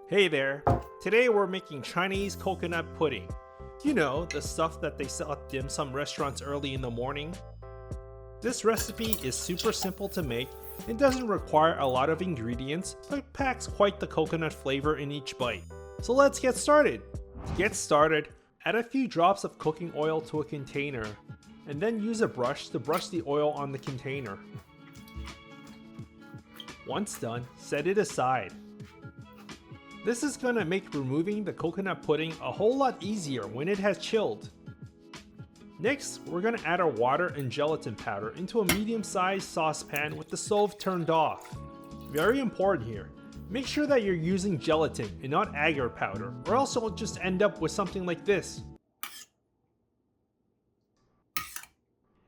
Hey there! Today we're making Chinese coconut pudding. You know, the stuff that they sell at dim sum restaurants early in the morning. This recipe is super simple to make and doesn't require a lot of ingredients, but packs quite the coconut flavor in each bite. So let's get started! To get started, add a few drops of cooking oil to a container, and then use a brush to brush the oil on the container. Once done, set it aside. This is gonna make removing the coconut pudding a whole lot easier when it has chilled. Next, we're gonna add our water and gelatin powder into a medium-sized saucepan with the stove turned off. Very important here, make sure that you're using gelatin and not agar powder, or else you'll just end up with something like this.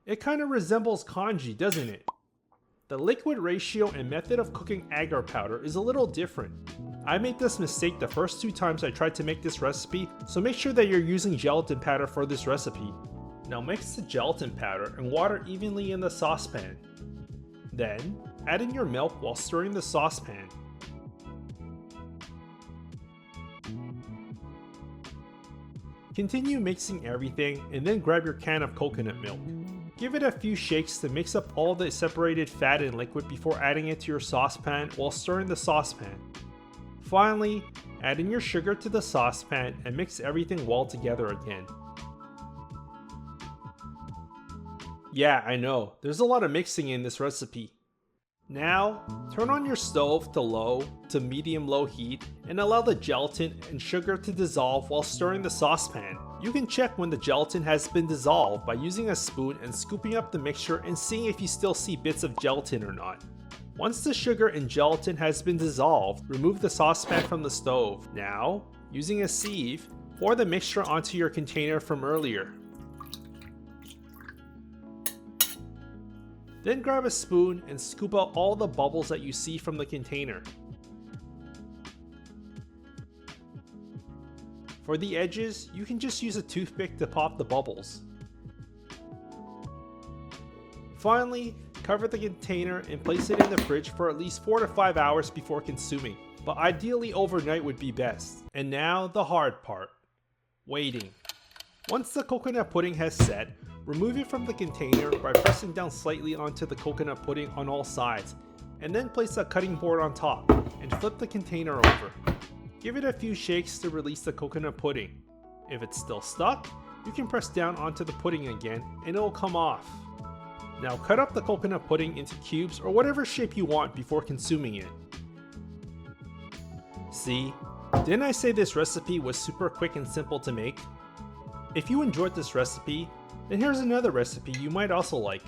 It kinda resembles congee, doesn't it? The liquid ratio and method of cooking agar powder is a little different. I made this mistake the first 2 times I tried to make this recipe, so make sure that you're using gelatin powder for this recipe. Now mix the gelatin powder and water evenly in the saucepan. Then, add in your milk while stirring the saucepan. Continue mixing everything and then grab your can of coconut milk. Give it a few shakes to mix up all the separated fat and liquid before adding it to your saucepan while stirring the saucepan. Finally, add in your sugar to the saucepan and mix everything well together again. Yeah, I know, there's a lot of mixing in this recipe. Now, turn on your stove to low to medium-low heat and allow the gelatin and sugar to dissolve while stirring the saucepan. You can check when the gelatin has been dissolved by using a spoon and scooping up the mixture and seeing if you still see bits of gelatin or not. Once the sugar and gelatin has been dissolved, remove the saucepan from the stove. Now, using a sieve, pour the mixture onto your container from earlier. Then grab a spoon and scoop out all the bubbles that you see from the container. For the edges, you can just use a toothpick to pop the bubbles. Finally, cover the container and place it in the fridge for at least 4 to 5 hours before consuming, but ideally overnight would be best. And now the hard part, waiting. Once the coconut pudding has set, remove it from the container by pressing down slightly onto the coconut pudding on all sides, and then place a cutting board on top, and flip the container over. Give it a few shakes to release the coconut pudding. If it's still stuck, you can press down onto the pudding again and it will come off. Now cut up the coconut pudding into cubes or whatever shape you want before consuming it. See, didn't I say this recipe was super quick and simple to make? If you enjoyed this recipe, then here's another recipe you might also like.